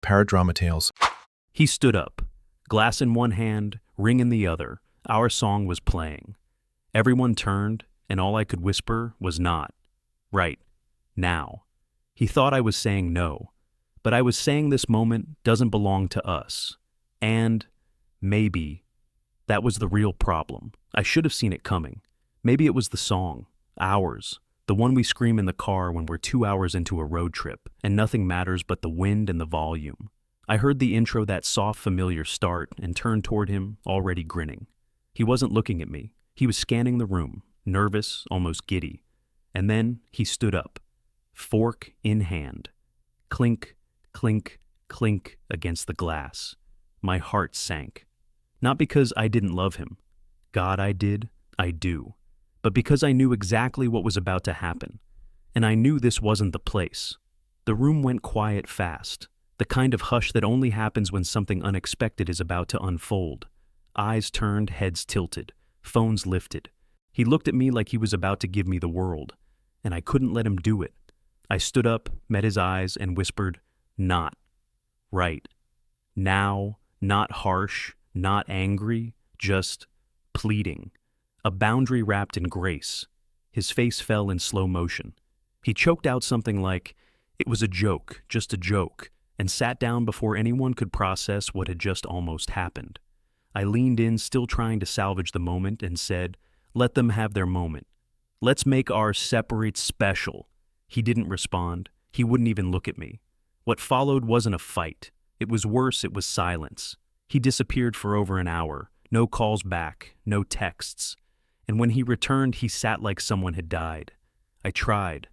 paradrama tales. He stood up, glass in one hand, ring in the other. Our song was playing. Everyone turned, and all I could whisper was not. Right. Now. He thought I was saying no, but I was saying this moment doesn't belong to us. And maybe that was the real problem. I should have seen it coming. Maybe it was the song, ours, the one we scream in the car when we're 2 hours into a road trip and nothing matters but the wind and the volume. I heard the intro, that soft, familiar start, and turned toward him, already grinning. He wasn't looking at me. He was scanning the room, nervous, almost giddy. And then he stood up, fork in hand. Clink, clink, clink against the glass. My heart sank. Not because I didn't love him. God, I did. I do. But because I knew exactly what was about to happen. And I knew this wasn't the place. The room went quiet fast. The kind of hush that only happens when something unexpected is about to unfold. Eyes turned, heads tilted, phones lifted. He looked at me like he was about to give me the world, and I couldn't let him do it. I stood up, met his eyes, and whispered, not. Right. Now, not harsh, not angry, just pleading. A boundary wrapped in grace. His face fell in slow motion. He choked out something like, it was a joke, just a joke, and sat down before anyone could process what had just almost happened. I leaned in, still trying to salvage the moment, and said, let them have their moment. Let's make our separate special. He didn't respond. He wouldn't even look at me. What followed wasn't a fight. It was worse, it was silence. He disappeared for over an hour. No calls back, no texts. And when he returned, he sat like someone had died. I tried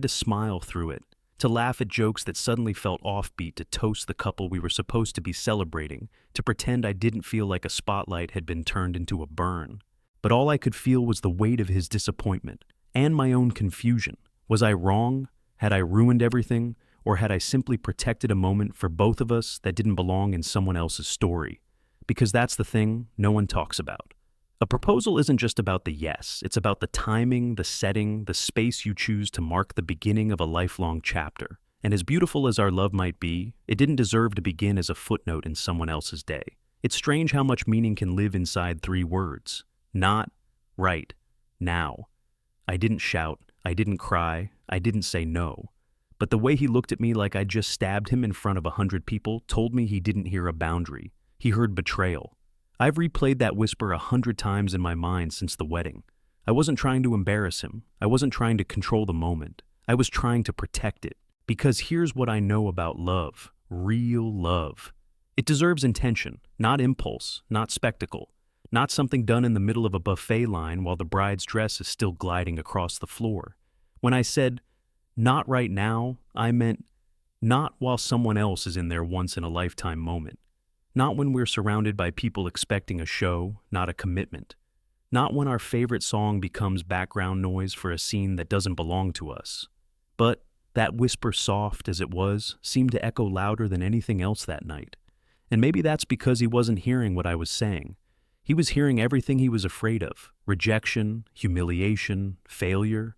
to smile through it, to laugh at jokes that suddenly felt offbeat, to toast the couple we were supposed to be celebrating, to pretend I didn't feel like a spotlight had been turned into a burn. But all I could feel was the weight of his disappointment, and my own confusion. Was I wrong? Had I ruined everything? Or had I simply protected a moment for both of us that didn't belong in someone else's story? Because that's the thing no one talks about. A proposal isn't just about the yes, it's about the timing, the setting, the space you choose to mark the beginning of a lifelong chapter. And as beautiful as our love might be, it didn't deserve to begin as a footnote in someone else's day. It's strange how much meaning can live inside 3 words. Not, right, now. I didn't shout, I didn't cry, I didn't say no. But the way he looked at me like I'd just stabbed him in front of 100 people told me he didn't hear a boundary. He heard betrayal. I've replayed that whisper 100 times in my mind since the wedding. I wasn't trying to embarrass him. I wasn't trying to control the moment. I was trying to protect it. Because here's what I know about love. Real love. It deserves intention, not impulse, not spectacle. Not something done in the middle of a buffet line while the bride's dress is still gliding across the floor. When I said, not right now, I meant not while someone else is in their once-in-a-lifetime moment. Not when we're surrounded by people expecting a show, not a commitment. Not when our favorite song becomes background noise for a scene that doesn't belong to us. But that whisper, soft as it was, seemed to echo louder than anything else that night. And maybe that's because he wasn't hearing what I was saying. He was hearing everything he was afraid of: rejection, humiliation, failure.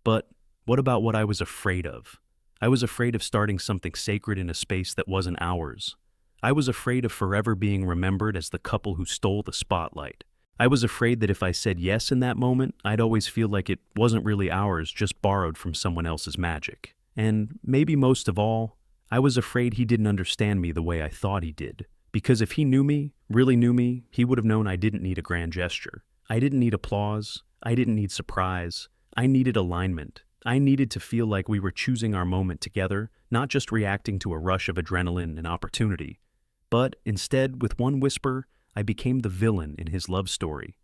But what about what I was afraid of? I was afraid of starting something sacred in a space that wasn't ours. I was afraid of forever being remembered as the couple who stole the spotlight. I was afraid that if I said yes in that moment, I'd always feel like it wasn't really ours, just borrowed from someone else's magic. And maybe most of all, I was afraid he didn't understand me the way I thought he did. Because if he knew me, really knew me, he would have known I didn't need a grand gesture. I didn't need applause. I didn't need surprise. I needed alignment. I needed to feel like we were choosing our moment together, not just reacting to a rush of adrenaline and opportunity. But instead, with one whisper, I became the villain in his love story.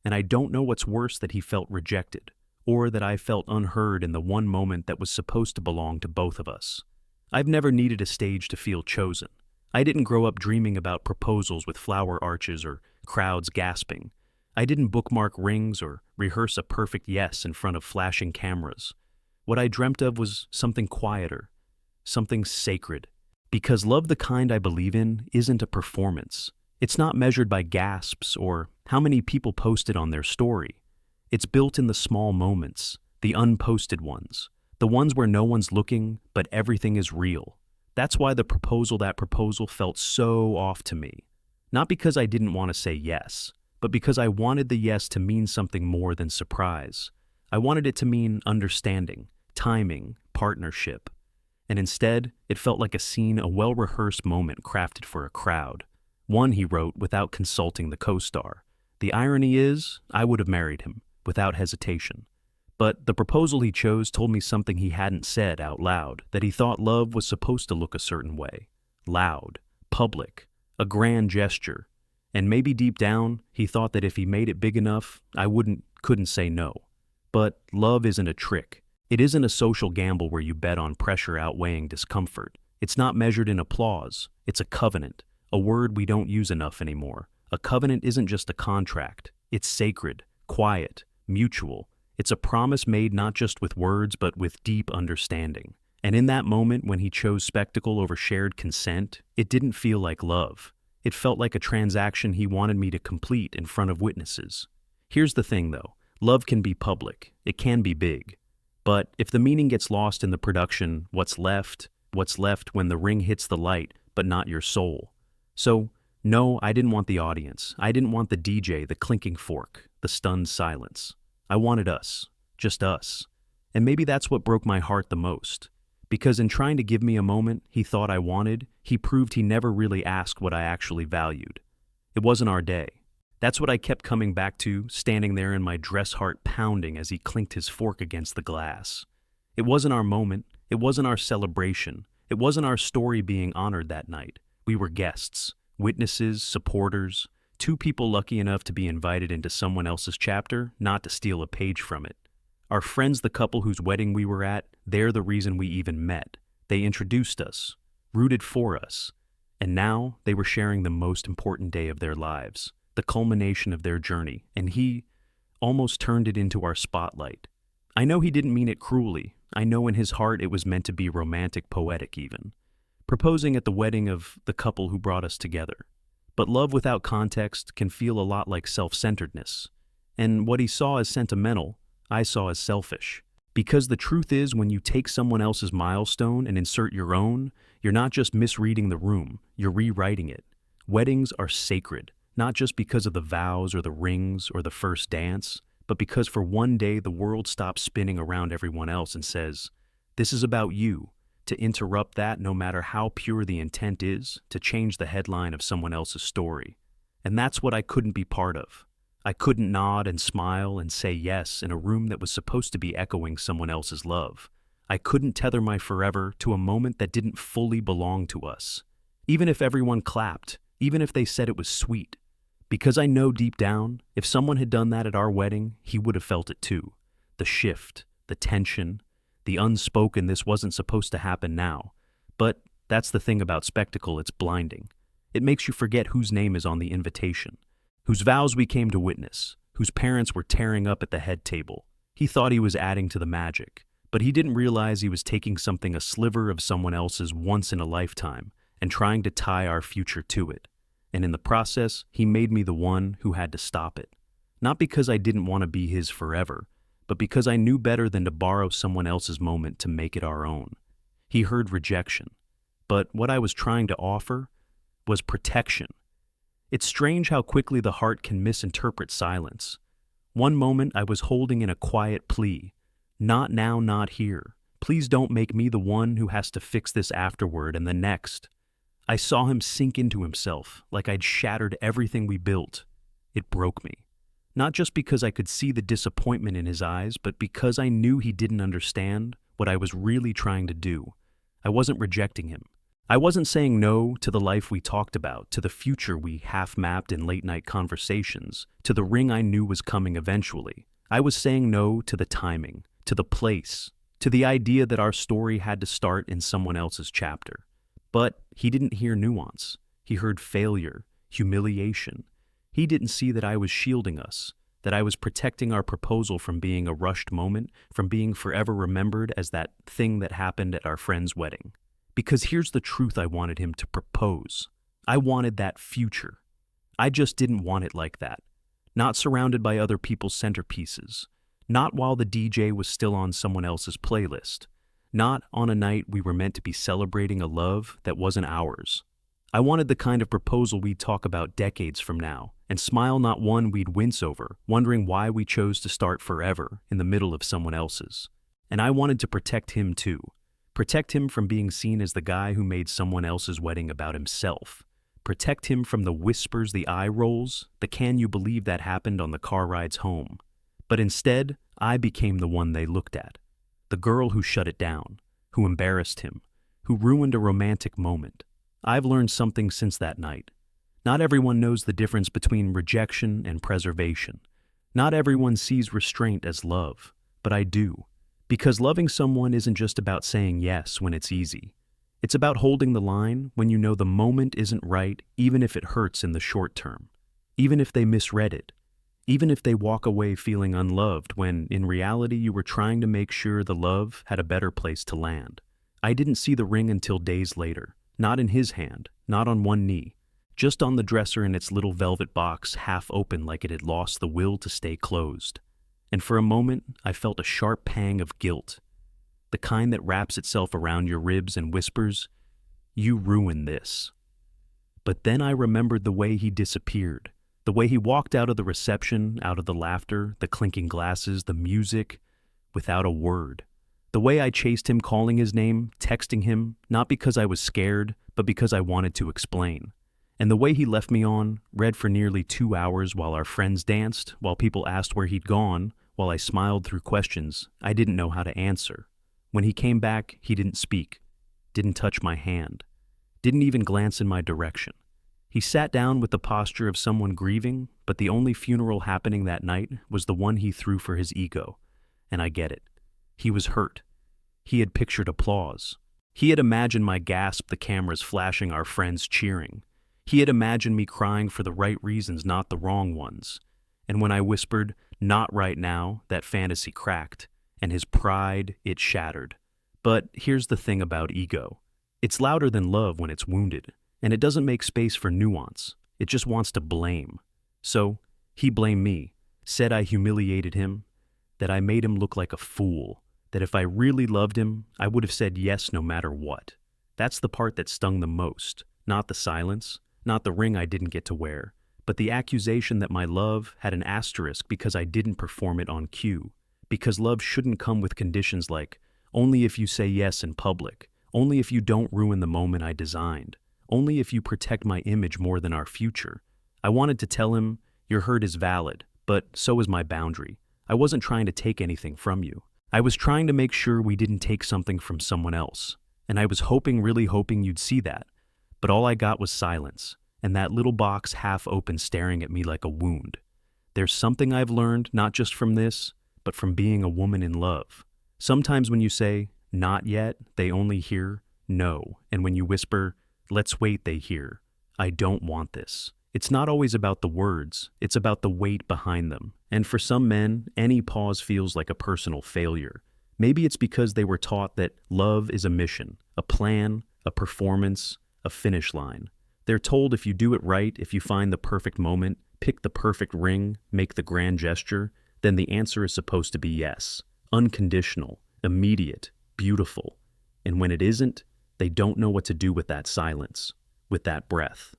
And I don't know what's worse, that he felt rejected, or that I felt unheard in the one moment that was supposed to belong to both of us. I've never needed a stage to feel chosen. I didn't grow up dreaming about proposals with flower arches or crowds gasping. I didn't bookmark rings or rehearse a perfect yes in front of flashing cameras. What I dreamt of was something quieter, something sacred. Because love, the kind I believe in, isn't a performance. It's not measured by gasps or how many people posted on their story. It's built in the small moments, the unposted ones, the ones where no one's looking but everything is real. That's why that proposal felt so off to me. Not because I didn't want to say yes, but because I wanted the yes to mean something more than surprise. I wanted it to mean understanding, timing, partnership. And instead, it felt like a scene, a well-rehearsed moment crafted for a crowd. One he wrote without consulting the co-star. The irony is, I would have married him, without hesitation. But the proposal he chose told me something he hadn't said out loud, that he thought love was supposed to look a certain way. Loud, public, a grand gesture. And maybe deep down, he thought that if he made it big enough, couldn't say no. But love isn't a trick. It isn't a social gamble where you bet on pressure outweighing discomfort. It's not measured in applause. It's a covenant, a word we don't use enough anymore. A covenant isn't just a contract. It's sacred, quiet, mutual. It's a promise made not just with words, but with deep understanding. And in that moment when he chose spectacle over shared consent, it didn't feel like love. It felt like a transaction he wanted me to complete in front of witnesses. Here's the thing, though. Love can be public. It can be big. But if the meaning gets lost in the production, what's left? What's left when the ring hits the light, but not your soul? So, no, I didn't want the audience. I didn't want the DJ, the clinking fork, the stunned silence. I wanted us, just us. And maybe that's what broke my heart the most. Because in trying to give me a moment he thought I wanted, he proved he never really asked what I actually valued. It wasn't our day. That's what I kept coming back to, standing there in my dress heart pounding as he clinked his fork against the glass. It wasn't our moment. It wasn't our celebration. It wasn't our story being honored that night. We were guests, witnesses, supporters, two people lucky enough to be invited into someone else's chapter, not to steal a page from it. Our friends, the couple whose wedding we were at, they're the reason we even met. They introduced us, rooted for us, and now they were sharing the most important day of their lives, the culmination of their journey, and he almost turned it into our spotlight. I know he didn't mean it cruelly. I know in his heart it was meant to be romantic, poetic even. Proposing at the wedding of the couple who brought us together. But love without context can feel a lot like self-centeredness. And what he saw as sentimental, I saw as selfish. Because the truth is, when you take someone else's milestone and insert your own, you're not just misreading the room, you're rewriting it. Weddings are sacred, not just because of the vows or the rings or the first dance, but because for one day the world stops spinning around everyone else and says, this is about you. To interrupt that, no matter how pure the intent is, to change the headline of someone else's story. And that's what I couldn't be part of. I couldn't nod and smile and say yes in a room that was supposed to be echoing someone else's love. I couldn't tether my forever to a moment that didn't fully belong to us. Even if everyone clapped, even if they said it was sweet. Because I know deep down, if someone had done that at our wedding, he would have felt it too. The shift, the tension, the unspoken, this wasn't supposed to happen now. But that's the thing about spectacle, it's blinding. It makes you forget whose name is on the invitation, whose vows we came to witness, whose parents were tearing up at the head table. He thought he was adding to the magic, but he didn't realize he was taking something, a sliver of someone else's once in a lifetime, and trying to tie our future to it. And in the process, he made me the one who had to stop it. Not because I didn't want to be his forever, but because I knew better than to borrow someone else's moment to make it our own. He heard rejection, but what I was trying to offer was protection. It's strange how quickly the heart can misinterpret silence. One moment I was holding in a quiet plea, not now, not here. Please don't make me the one who has to fix this afterward, and the next. I saw him sink into himself, like I'd shattered everything we built. It broke me. Not just because I could see the disappointment in his eyes, but because I knew he didn't understand what I was really trying to do. I wasn't rejecting him. I wasn't saying no to the life we talked about, to the future we half-mapped in late-night conversations, to the ring I knew was coming eventually. I was saying no to the timing, to the place, to the idea that our story had to start in someone else's chapter. But he didn't hear nuance. He heard failure, humiliation. He didn't see that I was shielding us, that I was protecting our proposal from being a rushed moment, from being forever remembered as that thing that happened at our friend's wedding. Because here's the truth I wanted him to propose. I wanted that future. I just didn't want it like that. Not surrounded by other people's centerpieces. Not while the DJ was still on someone else's playlist. not on a night we were meant to be celebrating a love that wasn't ours. I wanted the kind of proposal we'd talk about decades from now, and smile, not one we'd wince over, wondering why we chose to start forever in the middle of someone else's. And I wanted to protect him too. Protect him from being seen as the guy who made someone else's wedding about himself. Protect him from the whispers, the eye rolls, the "can you believe that happened" on the car rides home. But instead, I became the one they looked at. The girl who shut it down, who embarrassed him, who ruined a romantic moment. I've learned something since that night. Not everyone knows the difference between rejection and preservation. Not everyone sees restraint as love, but I do. Because loving someone isn't just about saying yes when it's easy. It's about holding the line when you know the moment isn't right, even if it hurts in the short term. Even if they misread it. Even if they walk away feeling unloved when, in reality, you were trying to make sure the love had a better place to land. I didn't see the ring until days later. Not in his hand, not on one knee. Just on the dresser in its little velvet box, half open like it had lost the will to stay closed. And for a moment, I felt a sharp pang of guilt. The kind that wraps itself around your ribs and whispers, "You ruined this." But then I remembered the way he disappeared. The way he walked out of the reception, out of the laughter, the clinking glasses, the music, without a word. The way I chased him, calling his name, texting him, not because I was scared, but because I wanted to explain. And the way he left me on, read for nearly 2 hours while our friends danced, while people asked where he'd gone, while I smiled through questions I didn't know how to answer. When he came back, he didn't speak, didn't touch my hand, didn't even glance in my direction. He sat down with the posture of someone grieving, but the only funeral happening that night was the one he threw for his ego. And I get it. He was hurt. He had pictured applause. He had imagined my gasp, the cameras flashing, our friends cheering. He had imagined me crying for the right reasons, not the wrong ones. And when I whispered, "Not right now," that fantasy cracked, and his pride, it shattered. But here's the thing about ego. It's louder than love when it's wounded, and it doesn't make space for nuance. It just wants to blame. So, he blamed me, said I humiliated him, that I made him look like a fool, that if I really loved him, I would have said yes no matter what. That's the part that stung the most, not the silence, not the ring I didn't get to wear, but the accusation that my love had an asterisk because I didn't perform it on cue, because love shouldn't come with conditions like, only if you say yes in public, only if you don't ruin the moment I designed, only if you protect my image more than our future. I wanted to tell him, your hurt is valid, but so is my boundary. I wasn't trying to take anything from you. I was trying to make sure we didn't take something from someone else, and I was hoping, really hoping you'd see that. But all I got was silence, and that little box half open staring at me like a wound. There's something I've learned, not just from this, but from being a woman in love. Sometimes when you say, "Not yet," they only hear, "No." And when you whisper, "Let's wait," they hear, "I don't want this." It's not always about the words, it's about the weight behind them. And for some men, any pause feels like a personal failure. Maybe it's because they were taught that love is a mission, a plan, a performance, a finish line. They're told if you do it right, if you find the perfect moment, pick the perfect ring, make the grand gesture, then the answer is supposed to be yes. Unconditional, immediate, beautiful. And when it isn't, they don't know what to do with that silence, with that breath,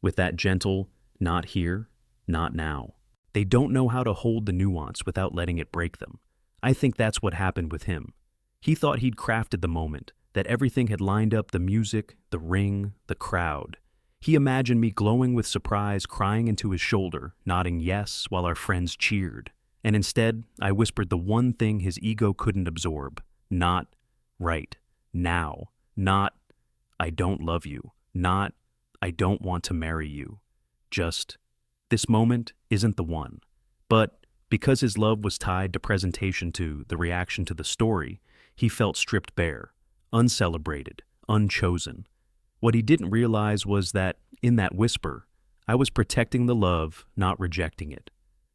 with that gentle, "not here, not now." They don't know how to hold the nuance without letting it break them. I think that's what happened with him. He thought he'd crafted the moment, that everything had lined up, the music, the ring, the crowd. He imagined me glowing with surprise, crying into his shoulder, nodding yes while our friends cheered. And instead, I whispered the one thing his ego couldn't absorb. Not right now. Not, "I don't love you." Not, "I don't want to marry you." Just, "This moment isn't the one." But because his love was tied to presentation, to the reaction to the story, he felt stripped bare, uncelebrated, unchosen. What he didn't realize was that, in that whisper, I was protecting the love, not rejecting it.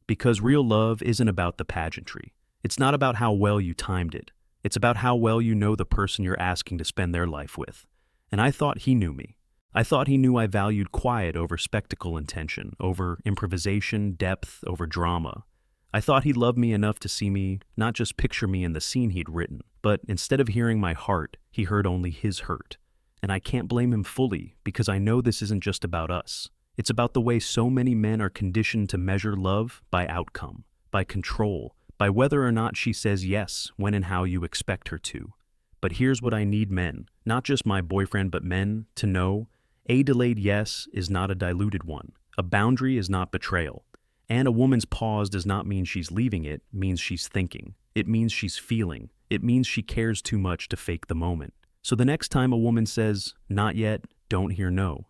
Because real love isn't about the pageantry. It's not about how well you timed it. It's about how well you know the person you're asking to spend their life with. And I thought he knew me. I thought he knew I valued quiet over spectacle and tension, over improvisation, depth, over drama. I thought he loved me enough to see me, not just picture me in the scene he'd written, but But instead of hearing my heart, he heard only his hurt. And I can't blame him fully because I know this isn't just about us. It's about the way so many men are conditioned to measure love by outcome, by control, by whether or not she says yes when and how you expect her to. But here's what I need men, not just my boyfriend but men, to know: a delayed yes is not a diluted one. A boundary is not betrayal. And a woman's pause does not mean she's leaving, it means she's thinking. It means she's feeling. It means she cares too much to fake the moment. So the next time a woman says, "Not yet," don't hear no.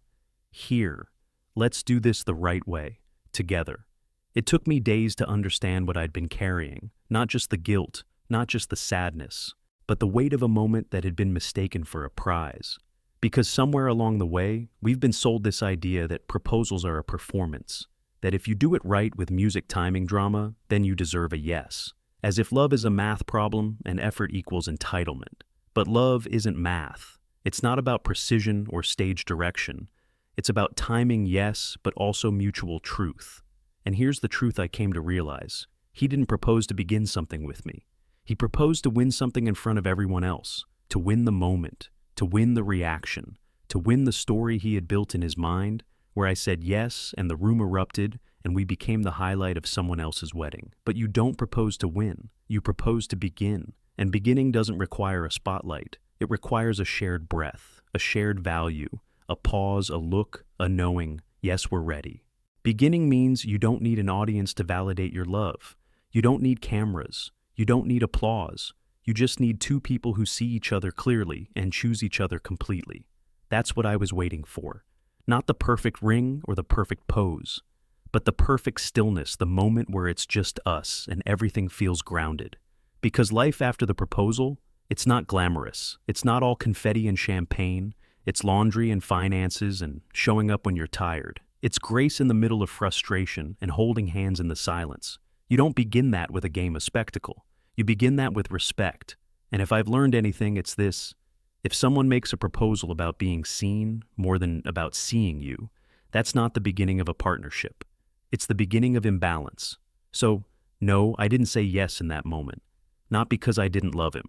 Hear, "Let's do this the right way, together." It took me days to understand what I'd been carrying, not just the guilt, not just the sadness, but the weight of a moment that had been mistaken for a prize. Because somewhere along the way, we've been sold this idea that proposals are a performance, that if you do it right with music timing drama, then you deserve a yes. As if love is a math problem and effort equals entitlement. But love isn't math. It's not about precision or stage direction. It's about timing, yes, but also mutual truth. And here's the truth I came to realize. He didn't propose to begin something with me. He proposed to win something in front of everyone else, to win the moment, to win the reaction, to win the story he had built in his mind, where I said yes and the room erupted and we became the highlight of someone else's wedding. But you don't propose to win. You propose to begin. And beginning doesn't require a spotlight. It requires a shared breath, a shared value, a pause, a look, a knowing, yes, we're ready. Beginning means you don't need an audience to validate your love. You don't need cameras. You don't need applause. You just need two people who see each other clearly and choose each other completely. That's what I was waiting for. Not the perfect ring or the perfect pose, but the perfect stillness, the moment where it's just us and everything feels grounded. Because life after the proposal, it's not glamorous. It's not all confetti and champagne. It's laundry and finances and showing up when you're tired. It's grace in the middle of frustration and holding hands in the silence. You don't begin that with a game of spectacle. You begin that with respect. And if I've learned anything, it's this: if someone makes a proposal about being seen more than about seeing you, that's not the beginning of a partnership. It's the beginning of imbalance. So, no, I didn't say yes in that moment. Not because I didn't love him,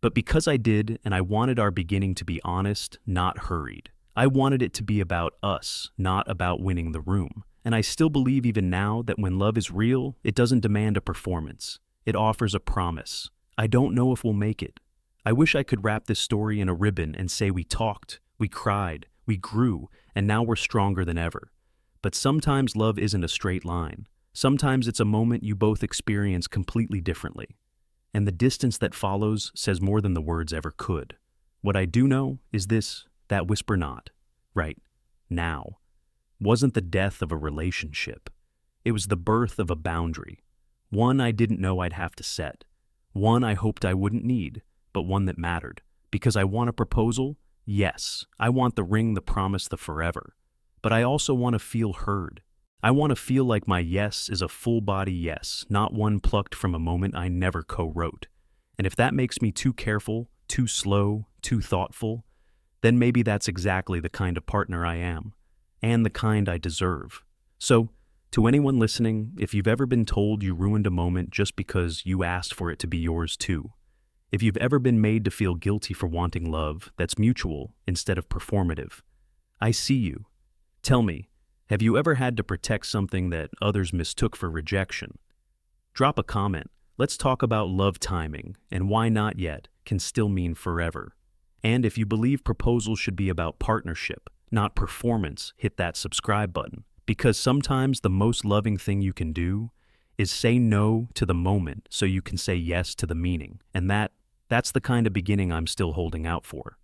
but because I did, and I wanted our beginning to be honest, not hurried. I wanted it to be about us, not about winning the room. And I still believe even now that when love is real, it doesn't demand a performance. It offers a promise. I don't know if we'll make it. I wish I could wrap this story in a ribbon and say we talked, we cried, we grew, and now we're stronger than ever. But sometimes love isn't a straight line. Sometimes it's a moment you both experience completely differently. And the distance that follows says more than the words ever could. What I do know is this: that whisper not, right now, wasn't the death of a relationship. It was the birth of a boundary. One I didn't know I'd have to set. One I hoped I wouldn't need, but one that mattered. Because I want a proposal? Yes. I want the ring, the promise, the forever. But I also want to feel heard. I want to feel like my yes is a full-body yes, not one plucked from a moment I never co-wrote. And if that makes me too careful, too slow, too thoughtful, then maybe that's exactly the kind of partner I am, and the kind I deserve. So, to anyone listening, if you've ever been told you ruined a moment just because you asked for it to be yours too, if you've ever been made to feel guilty for wanting love that's mutual instead of performative, I see you. Tell me, have you ever had to protect something that others mistook for rejection? Drop a comment. Let's talk about love timing and why not yet can still mean forever. And if you believe proposals should be about partnership, not performance, hit that subscribe button. Because sometimes the most loving thing you can do is say no to the moment so you can say yes to the meaning. And that's the kind of beginning I'm still holding out for.